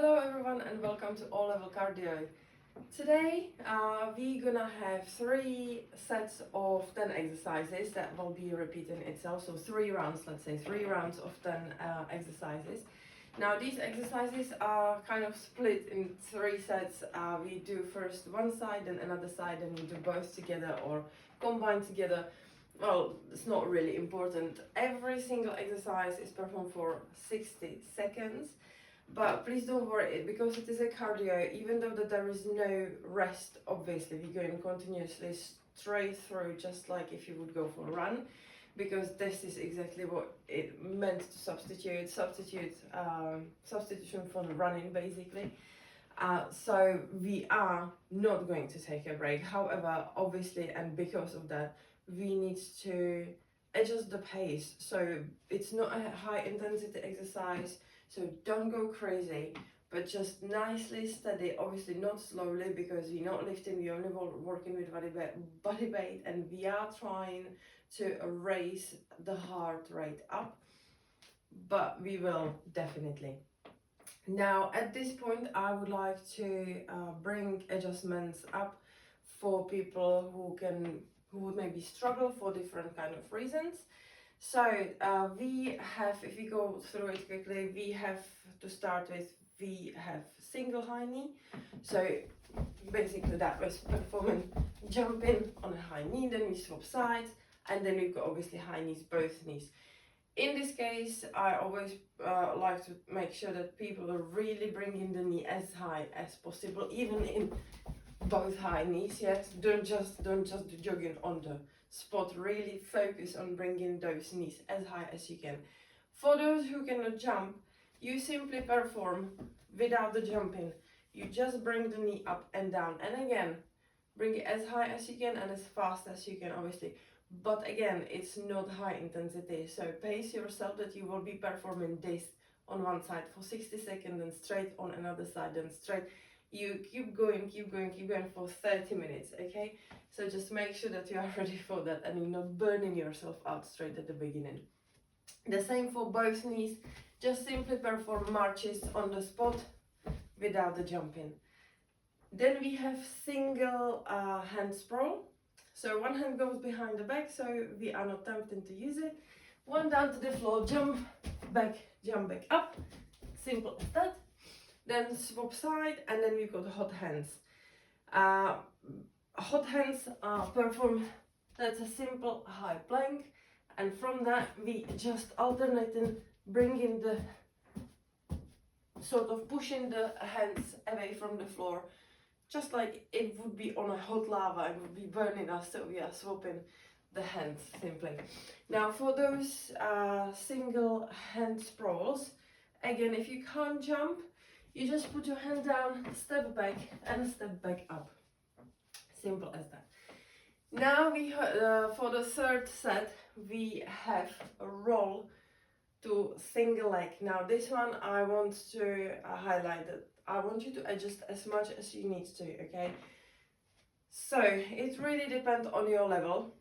Hello everyone and welcome to All Level Cardio. Today we're gonna have 3 sets of 10 exercises that will be repeating itself. So 3 rounds, let's say 3 rounds of 10 exercises. Now these exercises are kind of split in 3 sets. We do first one side and another side, and we do both together or combined together. Well, it's not really important. Every single exercise is performed for 60 seconds. But please don't worry, because it is a cardio, even though that there is no rest, obviously we're going continuously straight through, just like if you would go for a run, because this is exactly what it meant to substitution for the running, basically. So we are not going to take a break. However, obviously, and because of that, we need to adjust the pace. So it's not a high intensity exercise, so don't go crazy, but just nicely steady, obviously not slowly, because we're not lifting, we're only working with body weight, and we are trying to raise the heart rate up, but we will definitely. Now at this point I would like to bring adjustments up for people who would maybe struggle for different kind of reasons. So we have, if we go through it quickly, we have to start with, we have single high knee. So basically that was performing jumping on a high knee, then we swap sides, and then we've got obviously high knees, both knees. In this case, I always like to make sure that people are really bringing the knee as high as possible, even in both high knees. Yes, don't just do jogging on the spot. Really focus on bringing those knees as high as you can. For those who cannot jump, you simply perform without the jumping. You just bring the knee up and down, and again bring it as high as you can and as fast as you can, obviously. But again, it's not high intensity, so pace yourself that you will be performing this on one side for 60 seconds, then straight on another side, then straight. You keep going for 30 minutes, okay? So just make sure that you are ready for that and you're not burning yourself out straight at the beginning. The same for both knees. Just simply perform marches on the spot without the jumping. Then we have single hand sprawl. So one hand goes behind the back, so we are not tempted to use it. One down to the floor, jump back up. Simple as that. Then swap side, and then we've got hot hands. Hot hands are performed, that's a simple high plank, and from that we just alternating, bringing the, sort of pushing the hands away from the floor, just like it would be on a hot lava and would be burning us, so we are swapping the hands simply. Now for those single hand sprawls, again, if you can't jump, you just put your hand down, step back and step back up. Simple as that. Now we for the third set we have a roll to single leg. Now this one I want to highlight that I want you to adjust as much as you need to, okay? So it really depends on your level.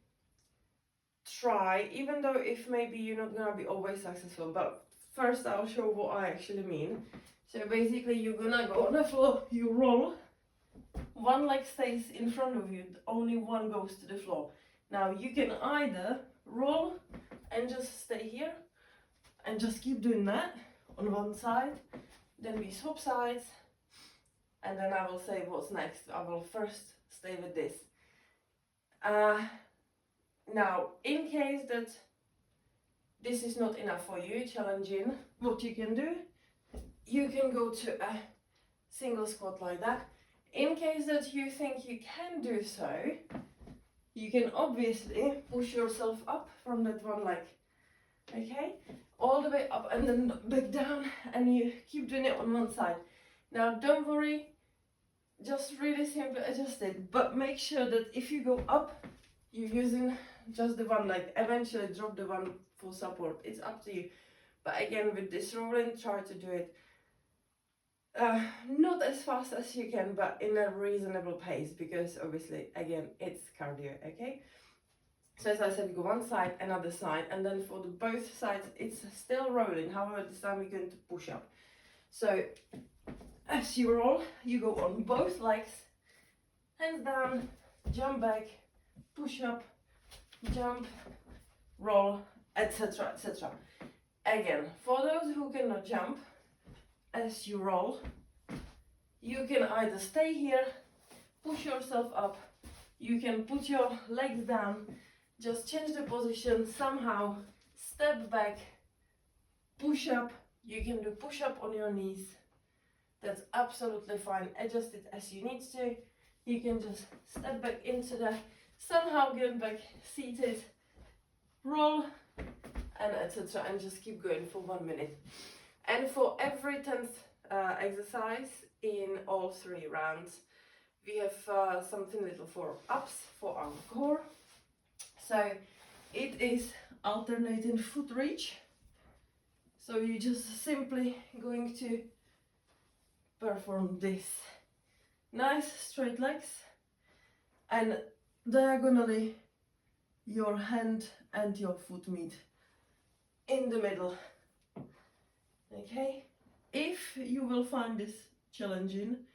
Try, even though if maybe you're not gonna be always successful, but first I'll show what I actually mean. So basically you're gonna go on the floor, you roll, one leg stays in front of you, only one goes to the floor. Now you can either roll and just stay here and just keep doing that on one side, then we swap sides, and then I will say what's next. I will first stay with this. Now in case that this is not enough for you, challenging, what you can do, you can go to a single squat like that. In case that you think you can do so, you can obviously push yourself up from that one leg, okay? All the way up and then back down, and you keep doing it on one side. Now don't worry, just really simply adjust it, but make sure that if you go up, you're using just the one leg. Eventually drop the one for support, it's up to you. But again, with this rolling, try to do it not as fast as you can, but in a reasonable pace, because obviously again it's cardio, okay? So as I said, we go one side, another side, and then for the both sides it's still rolling. However, this time we're going to push up. So As you roll, you go on both legs, hands down, jump back, push up, jump, roll, etc, etc. Again, for those who cannot jump, as you roll, you can either stay here, push yourself up, you can put your legs down, just change the position somehow, step back, push up. You can do push up on your knees. That's absolutely fine. Adjust it as you need to. You can just step back into the, somehow get back seated, roll, and etc. And just keep going for 1 minute. And for every 10th exercise in all 3 rounds, we have something little for ups for our core. So it is alternating foot reach. So you're just simply going to perform this. Nice straight legs, and diagonally your hand and your foot meet in the middle. Okay, if you will find this challenging,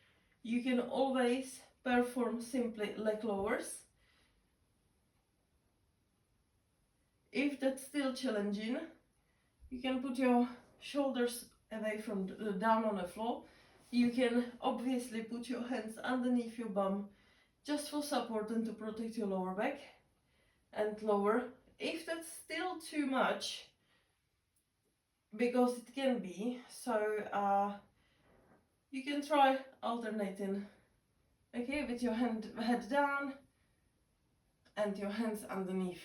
you can always perform simply leg lowers. If that's still challenging, you can put your shoulders away from down on the floor. You can obviously put your hands underneath your bum just for support and to protect your lower back, and lower. If that's still too much, because it can be, so you can try alternating, okay, with your head down and your hands underneath.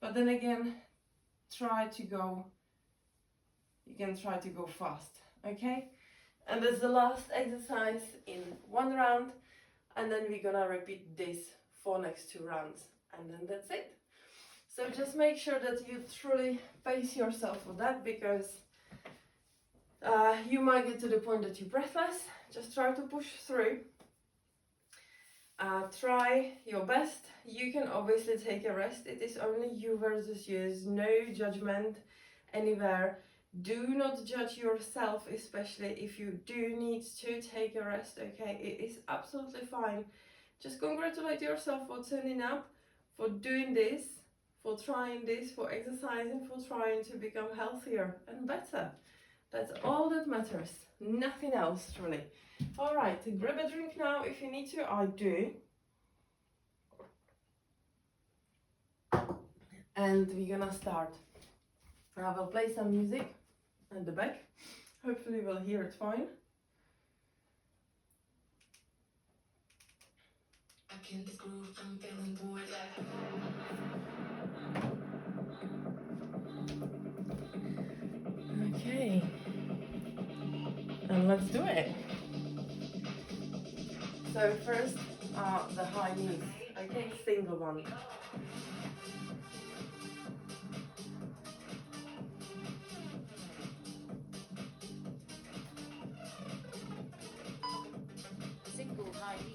But then again, you can try to go fast, okay? And that's the last exercise in 1 round, and then we're gonna repeat this for next 2 rounds, and then that's it. So just make sure that you truly pace yourself for that, because you might get to the point that you're breathless. Just try to push through. Try your best. You can obviously take a rest. It is only you versus you. There's no judgment anywhere. Do not judge yourself, especially if you do need to take a rest, okay? It is absolutely fine. Just congratulate yourself for turning up, for doing this, for trying this, for exercising, for trying to become healthier and better. That's all that matters. Nothing else, really. All right, grab a drink now if you need to. I do. And we're gonna start. I will play some music at the back. Hopefully we'll hear it fine. I can't groove, I'm feeling bored. Okay. And let's do it. So first the high knees. Okay, single one. Single high knee.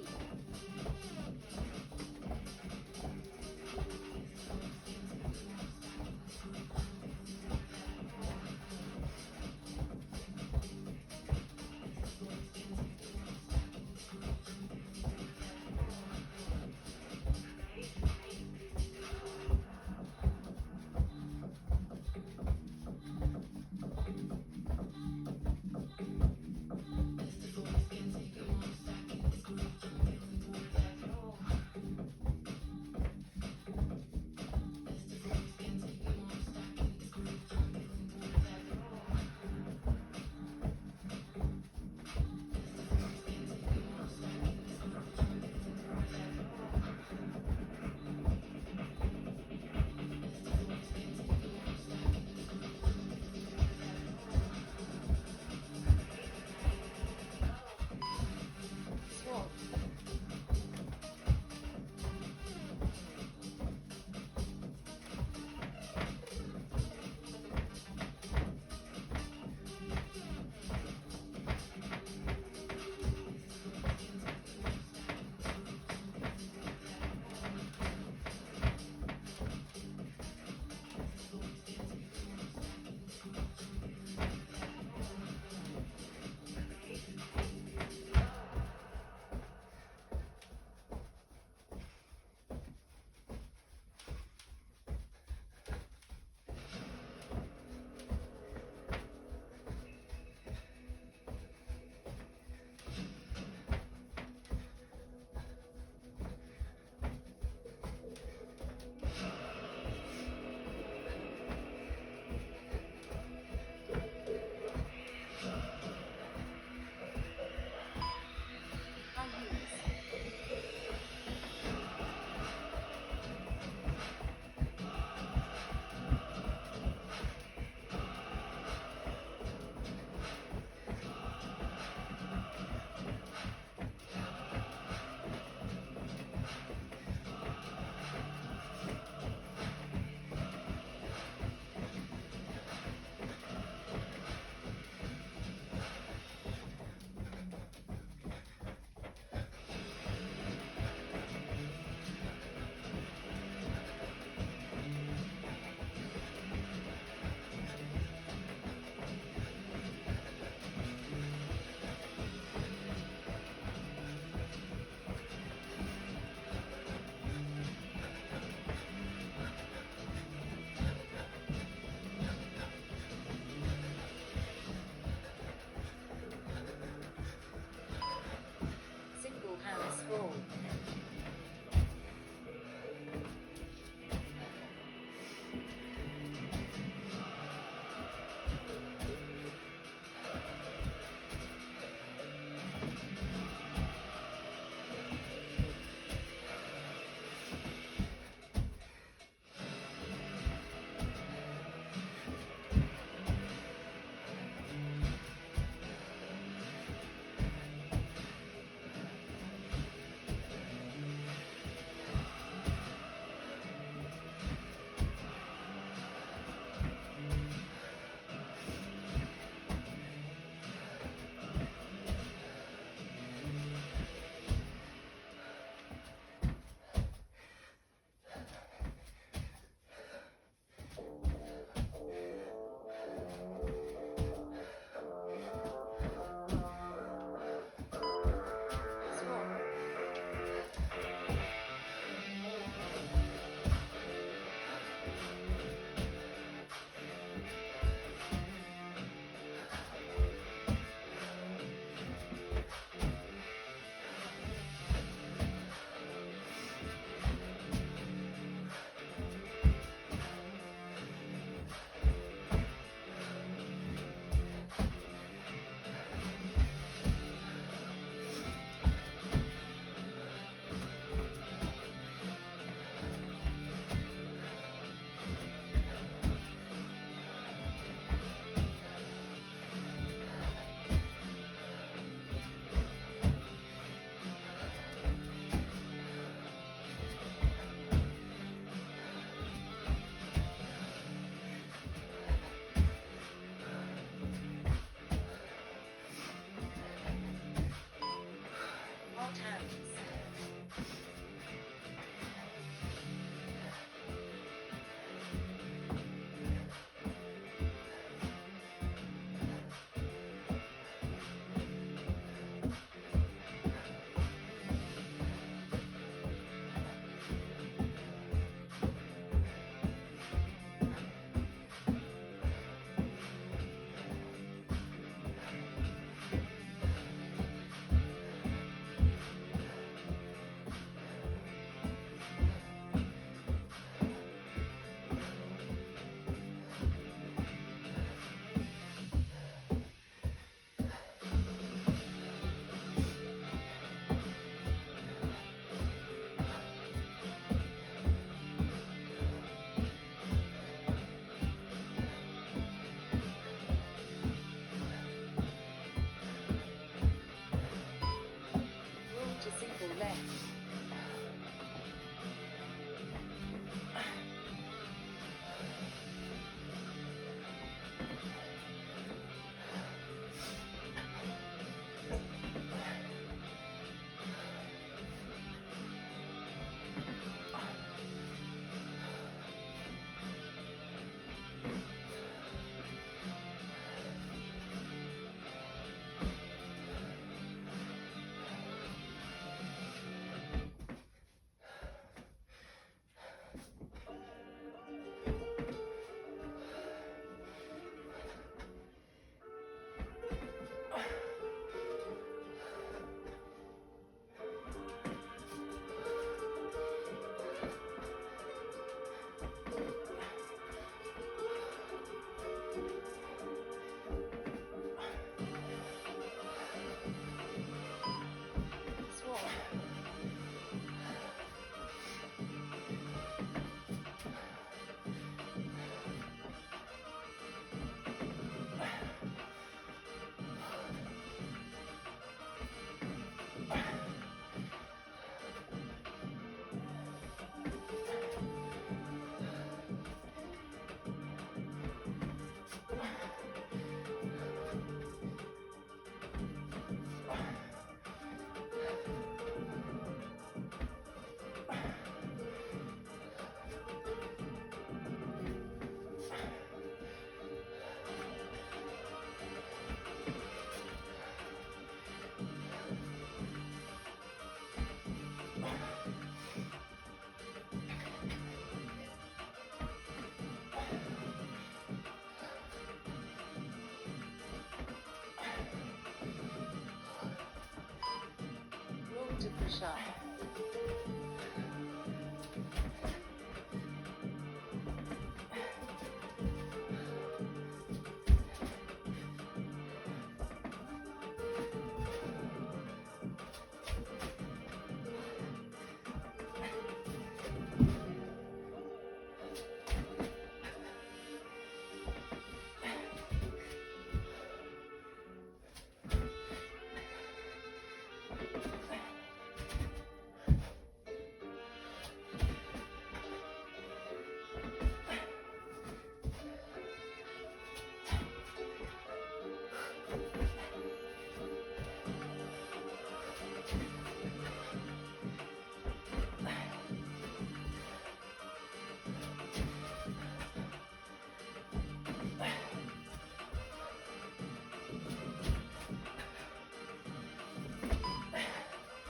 to push up.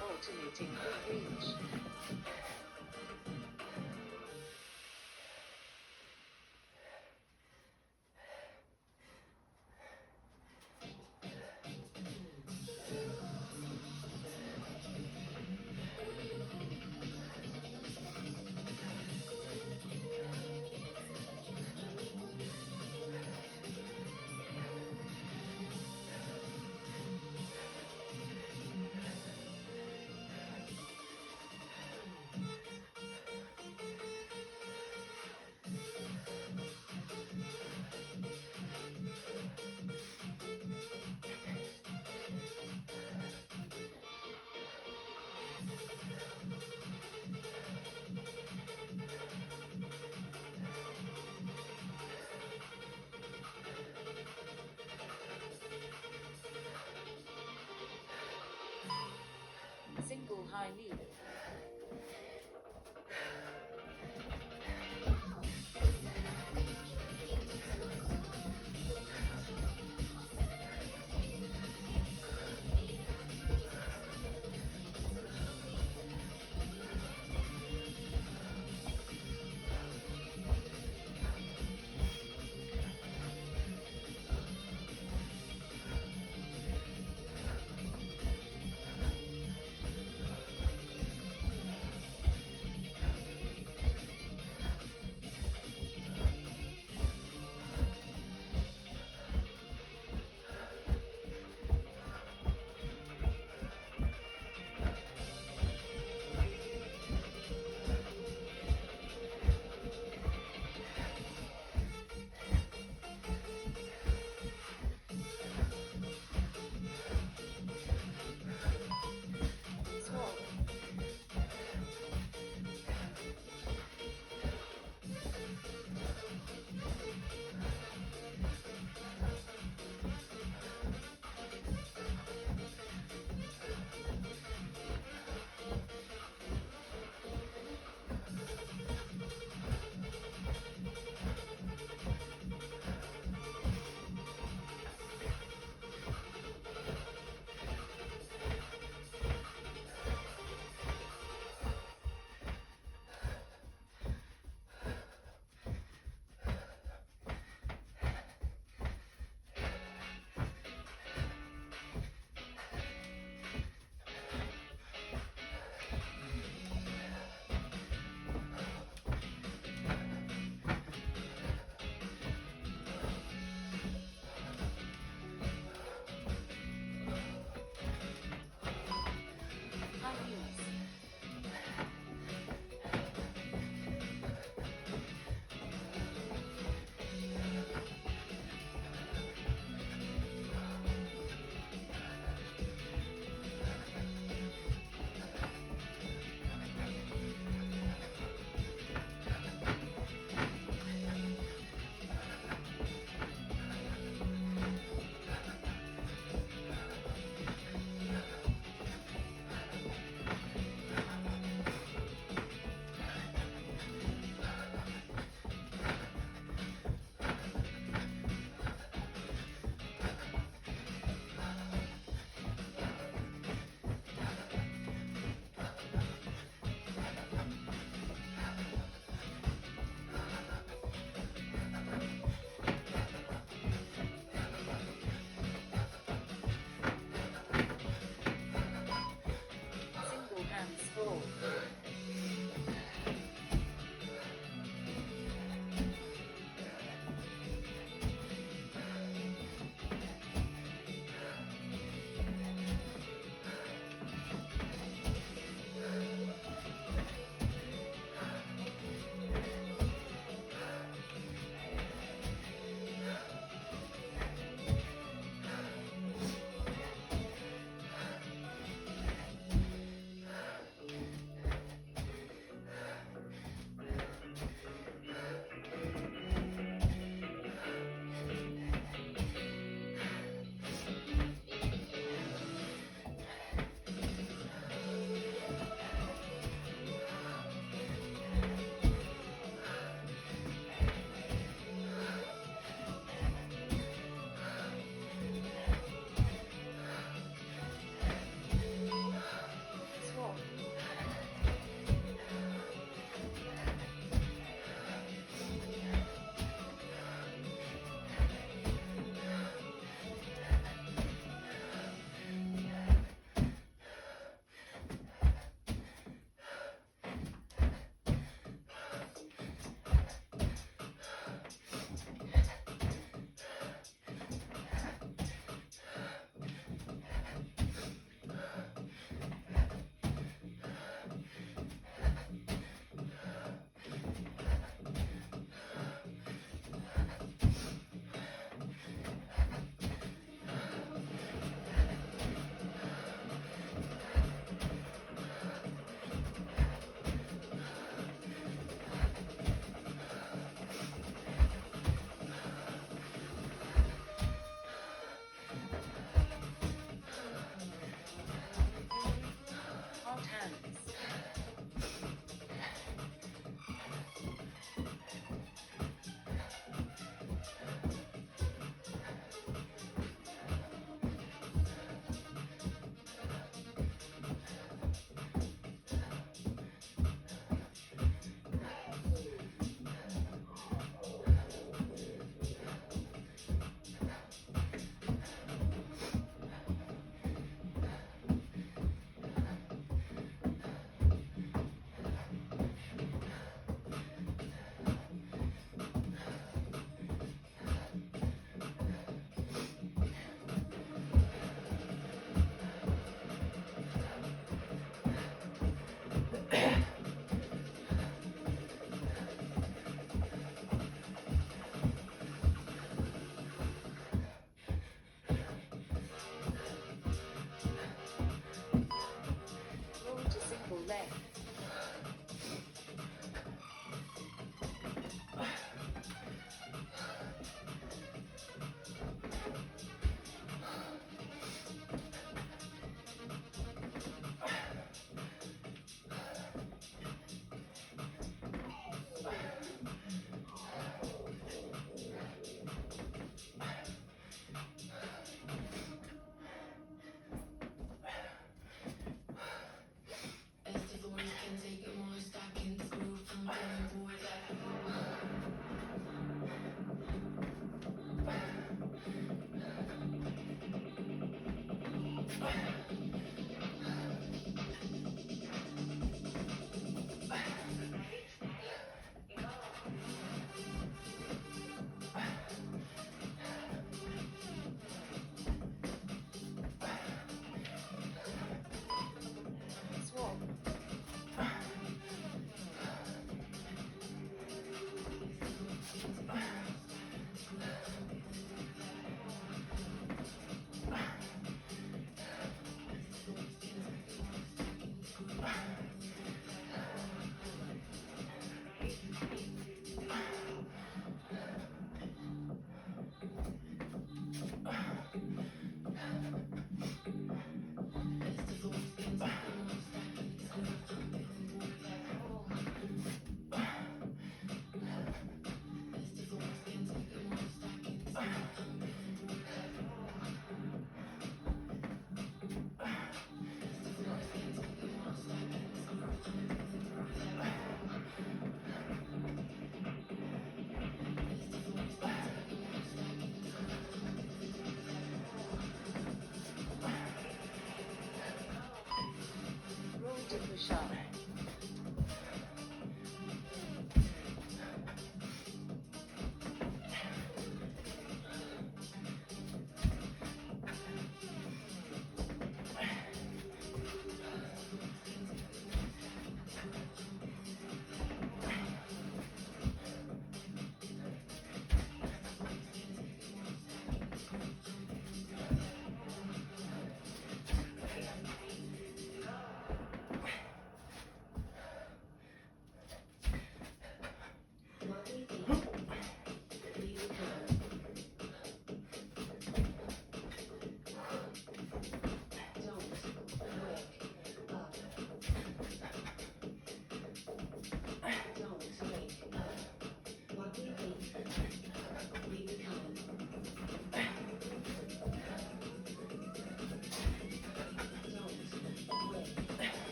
Alternating quick reach. Single high knee.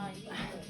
high lead.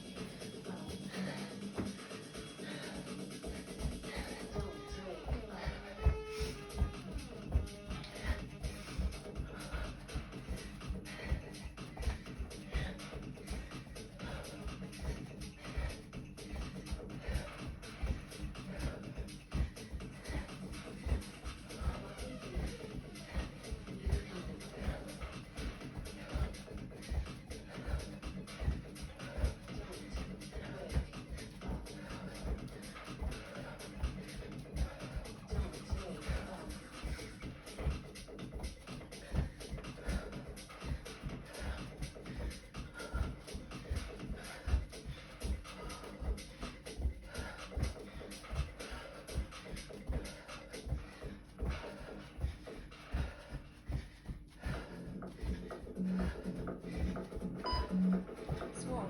Swan.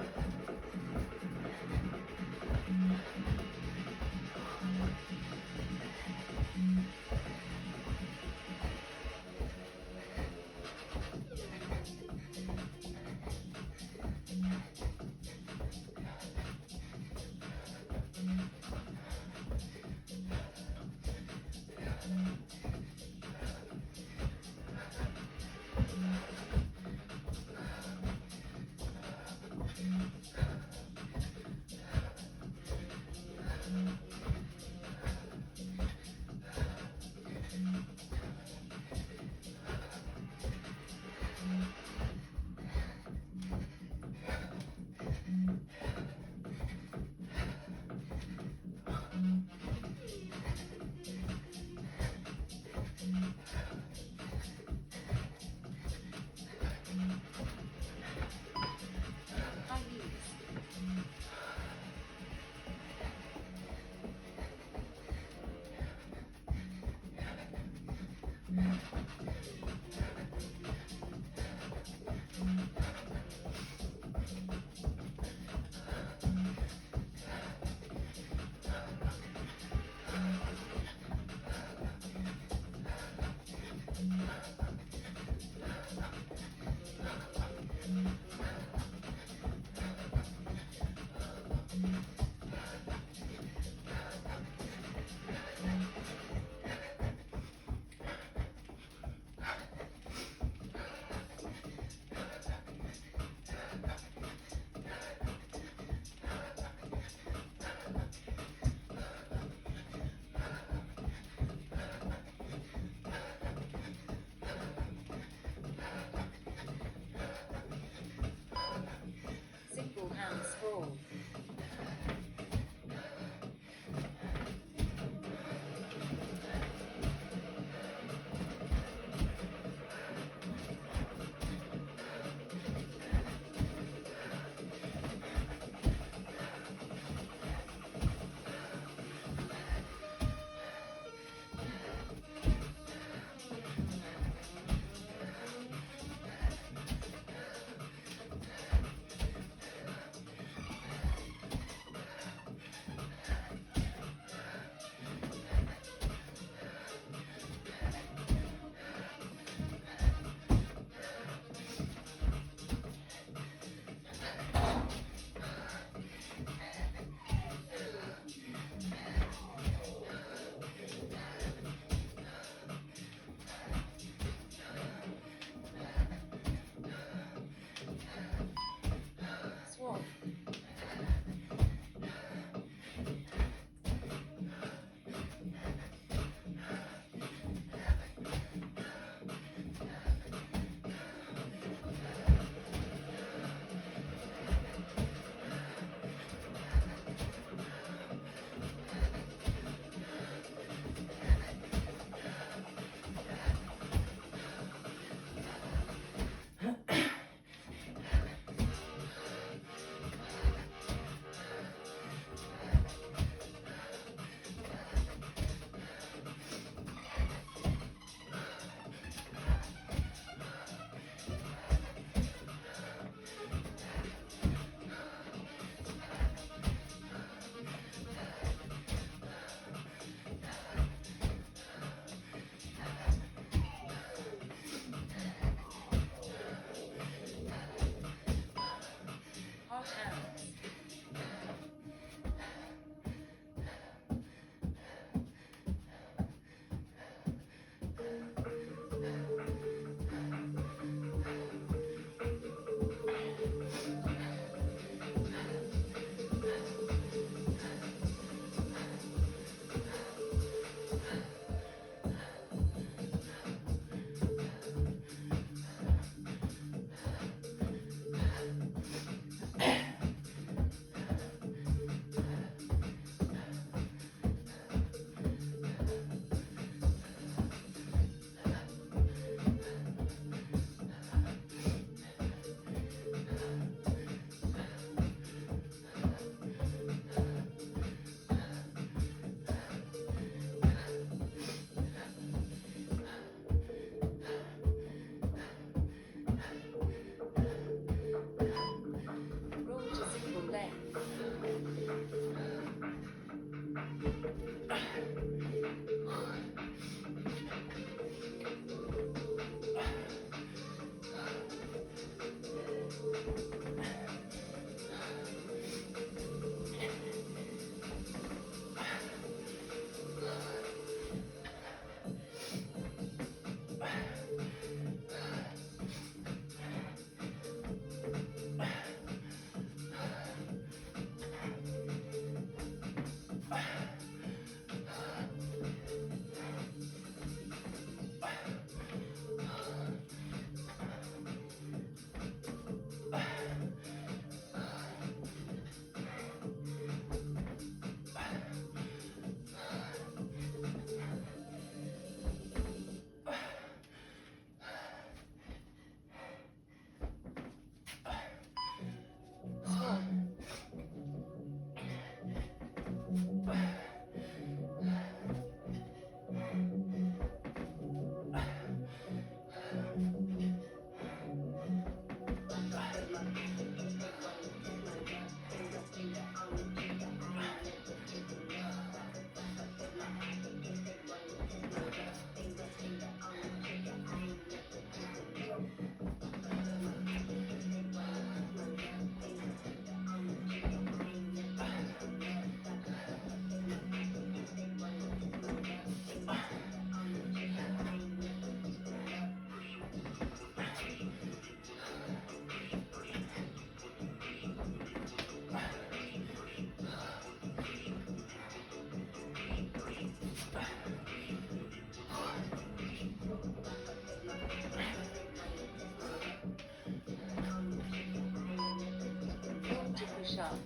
sharp.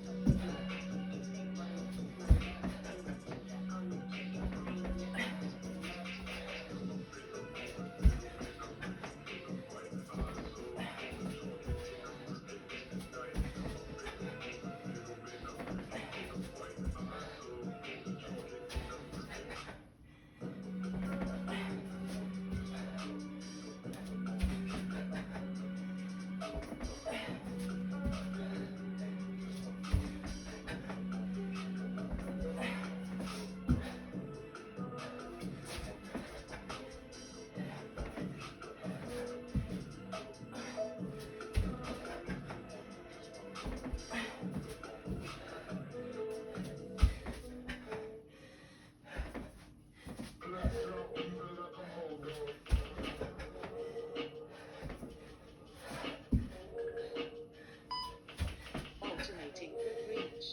Alternating foot reach.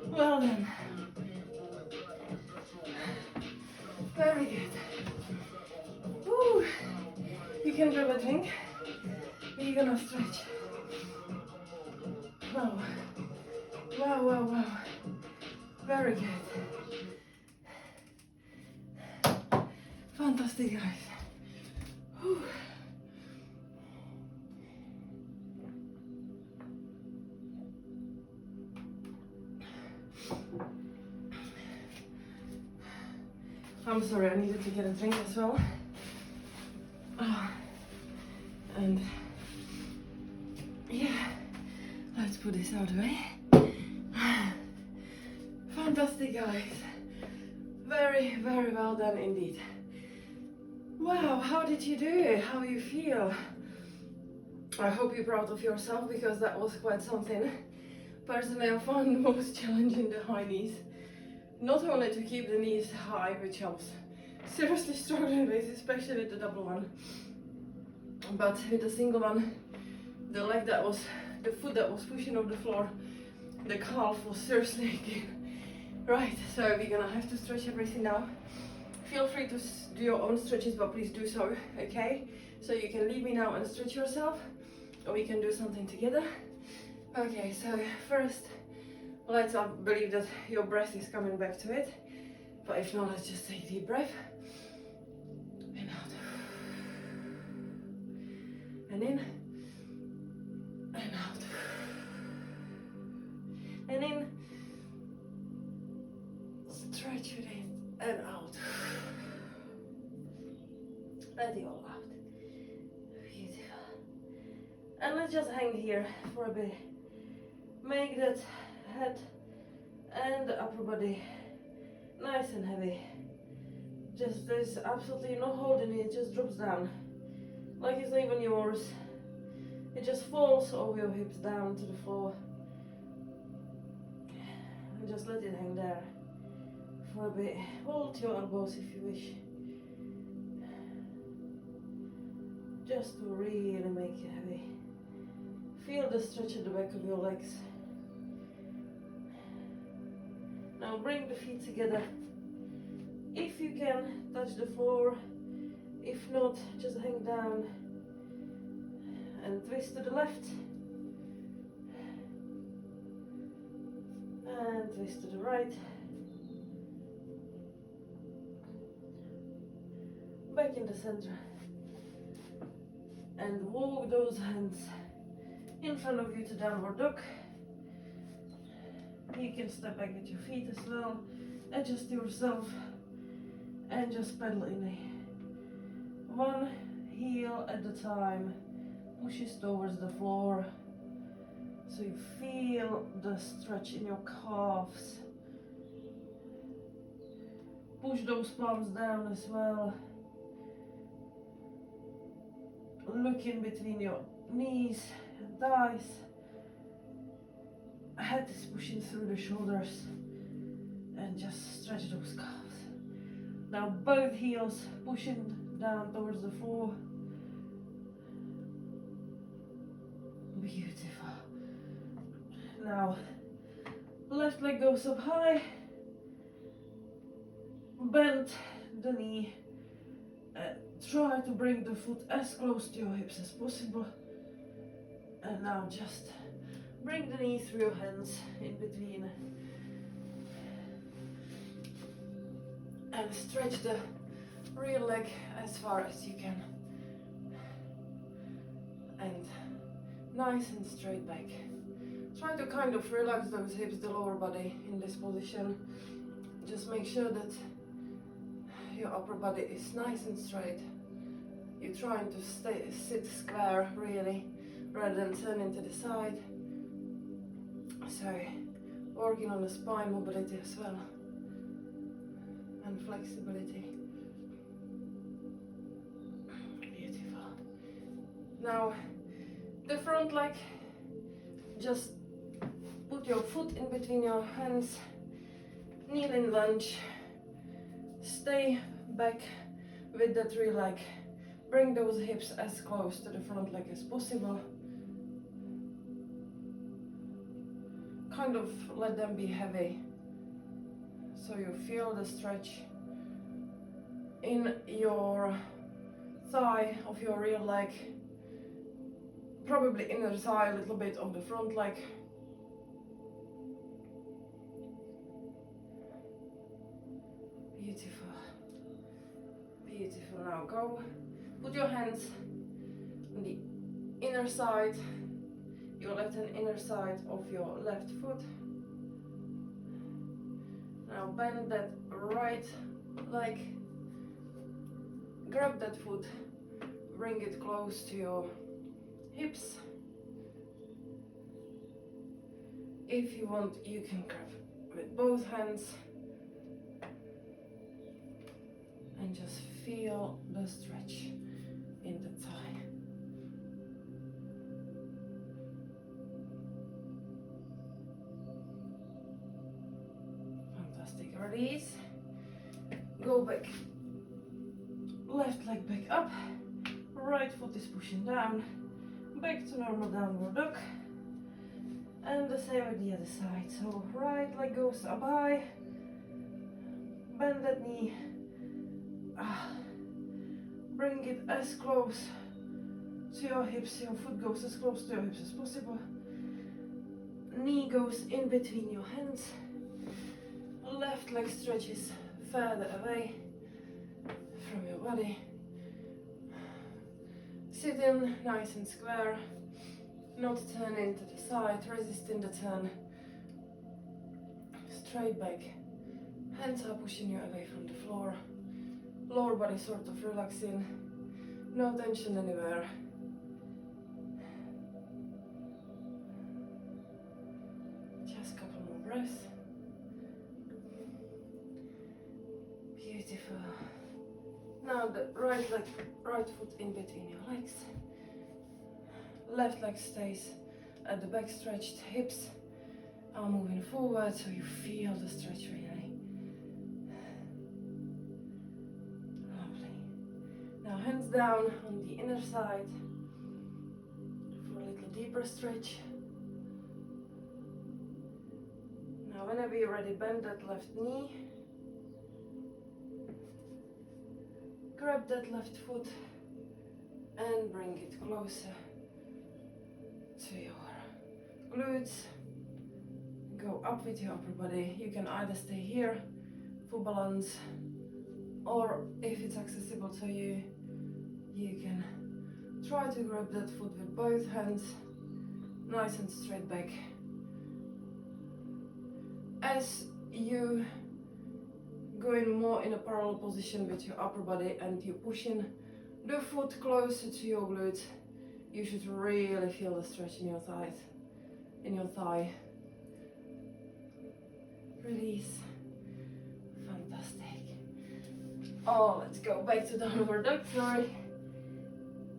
Well then. Very good. Woo. You can grab a drink. You're gonna stretch. Wow. Wow, wow, wow. Very good. Fantastic, guys. Whew. I'm sorry, I needed to get a drink as well. And yeah, let's put this out of the way. Fantastic, guys. Very, very well done indeed. Wow, how did you do it? How you feel? I hope you're proud of yourself because that was quite something. Personally, I found the most challenging the high knees. Not only to keep the knees high, which I was seriously struggling with, especially the double one, but with the single one, the leg that was, the foot that was pushing off the floor, the calf was seriously aching. Right, so we're gonna have to stretch everything now. Feel free to do your own stretches, but please do so, okay? So you can leave me now and stretch yourself, or we can do something together. Okay, so first, let's believe that your breath is coming back to it. But if not, let's just take a deep breath. And out. And in. And out. And in. Stretch with it. And out. Let it all out. Beautiful. And let's just hang here for a bit. Make that head and the upper body nice and heavy. Just there's absolutely no holding it, just drops down. Like it's not even yours. It just falls over your hips down to the floor. And just let it hang there for a bit. Hold your elbows if you wish. Just to really make it heavy. Feel the stretch at the back of your legs. Now bring the feet together. If you can, touch the floor. If not, just hang down and twist to the left. And twist to the right. Back in the center. And walk those hands in front of you to downward dog. You can step back with your feet as well, adjust yourself, and just pedal in a one heel at a time, pushes towards the floor, so you feel the stretch in your calves. Push those palms down as well. Look in between your knees and thighs. Head is pushing through the shoulders, and just stretch those calves. Now both heels pushing down towards the floor. Beautiful. Now left leg goes up high. Bend the knee. Try to bring the foot as close to your hips as possible. And now just bring the knee through your hands in between. And stretch the rear leg as far as you can. And nice and straight back. Try to kind of relax those hips, the lower body in this position. Just make sure that your upper body is nice and straight. You're trying to sit square really, rather than turning to the side. So, working on the spine mobility as well, and flexibility. Beautiful. Now, the front leg, just put your foot in between your hands, kneel in lunge, stay back with that rear leg, bring those hips as close to the front leg as possible. Kind of let them be heavy, so you feel the stretch in your thigh of your rear leg, probably inner thigh, a little bit of the front leg. Beautiful. Beautiful. Now go, put your hands on the inner side, your left and inner side of your left foot. Now bend that right leg, grab that foot, bring it close to your hips. If you want, you can grab with both hands and just feel the stretch in the thigh. Fantastic. Release. Go back. Left leg back up. Right foot is pushing down. Back to normal downward dog. And the same with the other side. So right leg goes up high. Bend that knee. Bring it as close to your hips. Your foot goes as close to your hips as possible. Knee goes in between your hands. Left leg stretches further away from your body. Sit in nice and square. Not turning to the side, resisting the turn. Straight back. Hands are pushing you away from the floor. Lower body sort of relaxing. No tension anywhere. Just a couple more breaths. Beautiful. Now the right foot in between your legs. Left leg stays at the back stretched. Hips are moving forward, so you feel the stretch really. Lovely. Now hands down on the inner side for a little deeper stretch. Now whenever you're ready, bend that left knee. Grab that left foot and bring it closer to your glutes. Go up with your upper body. You can either stay here for balance, or if it's accessible to you, you can try to grab that foot with both hands nice and straight back. As you going more in a parallel position with your upper body and you're pushing the foot closer to your glutes, you should really feel the stretch in your thighs, in your thigh. Release. Fantastic. Oh, let's go back to downward dog, sorry.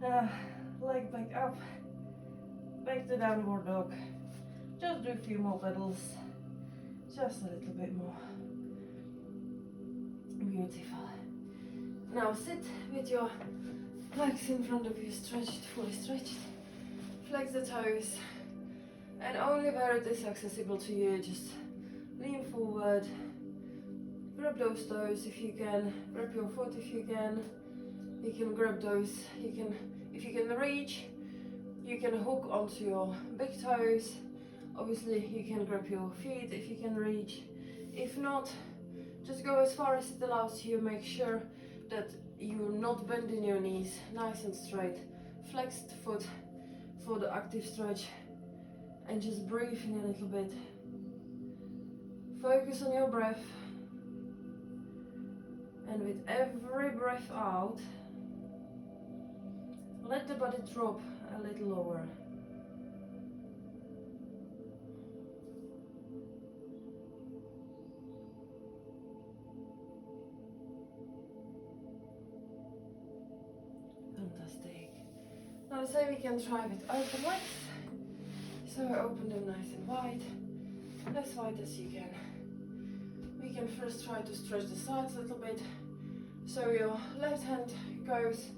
Leg back up. Back to downward dog. Just do a few more pedals. Just a little bit more. Beautiful. Now sit with your legs in front of you, stretched, fully stretched. Flex the toes. And only where it is accessible to you, just lean forward. Grab those toes if you can. Grab your foot if you can. You can grab those. You can, if you can reach, you can hook onto your big toes. Obviously, you can grab your feet if you can reach. If not, just go as far as it allows you. Make sure that you're not bending your knees, nice and straight. Flexed foot for the active stretch, and just breathe in a little bit. Focus on your breath, and with every breath out, let the body drop a little lower. Fantastic. Now say we can try with open legs. So open them nice and wide as you can. We can first try to stretch the sides a little bit. So your left hand goes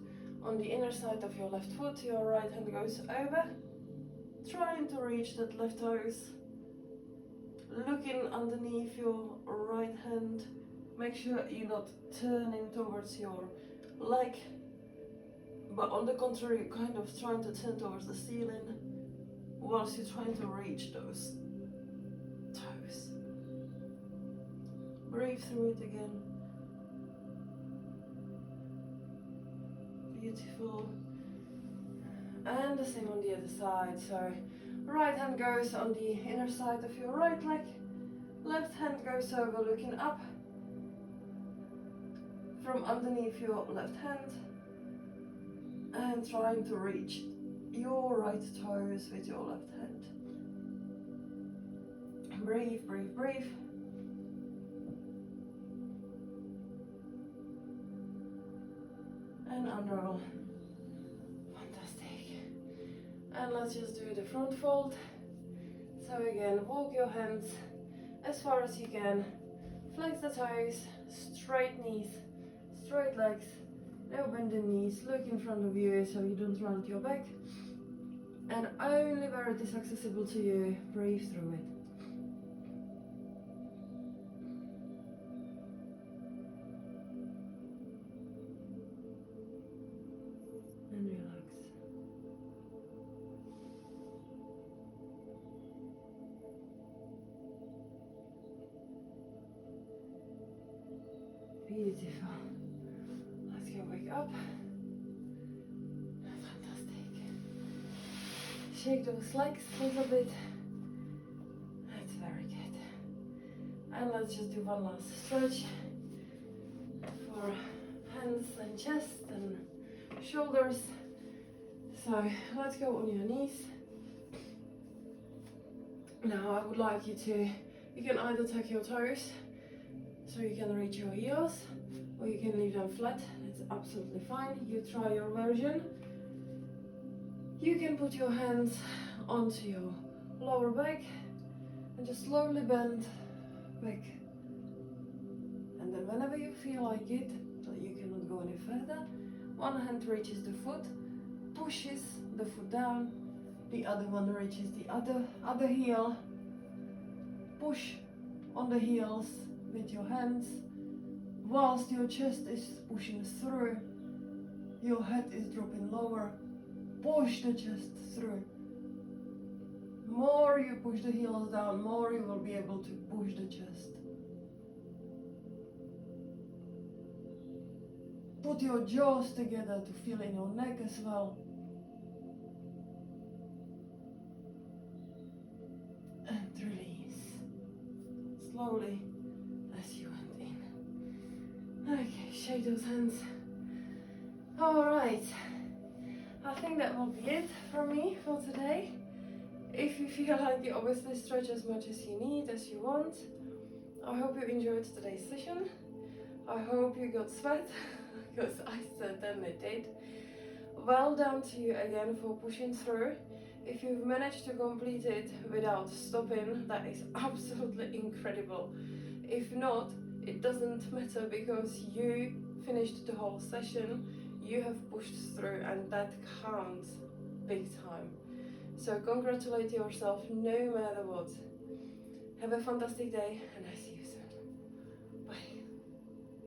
on the inner side of your left foot, your right hand goes over, trying to reach that left toes. Looking underneath your right hand, make sure you're not turning towards your leg, but on the contrary, you're kind of trying to turn towards the ceiling whilst you're trying to reach those toes. Breathe through it again. Beautiful. And the same on the other side. So right hand goes on the inner side of your right leg, left hand goes over looking up from underneath your left hand and trying to reach your right toes with your left hand. Breathe, breathe, breathe. And unroll. Fantastic. And let's just do the front fold. So again, walk your hands as far as you can. Flex the toes, straight knees, straight legs, no bending knees. Look in front of you so you don't round your back. And only where it is accessible to you, breathe through it. And relax. Beautiful. Let's go back up. Fantastic. Shake those legs a little bit. That's very good. And let's just do one last stretch for hands and chest and shoulders. So let's go on your knees. Now I would like you to, you can either tuck your toes so you can reach your heels, or you can leave them flat. It's absolutely fine. You try your version. You can put your hands onto your lower back and just slowly bend back. And then whenever you feel like it, that you cannot go any further, one hand reaches the foot, pushes the foot down, the other one reaches the other heel, push on the heels with your hands, whilst your chest is pushing through, your head is dropping lower, push the chest through. More you push the heels down, more you will be able to push the chest. Put your jaws together to feel in your neck as well. slowly as you went in. Okay, shake those hands. Alright, I think that will be it from me for today. If you feel like you obviously stretch as much as you need, as you want. I hope you enjoyed today's session. I hope you got sweat, because I certainly did. Well done to you again for pushing through. If you've managed to complete it without stopping, that is absolutely incredible. If not, it doesn't matter because you finished the whole session, you have pushed through, and that counts big time. So congratulate yourself no matter what. Have a fantastic day, and I see you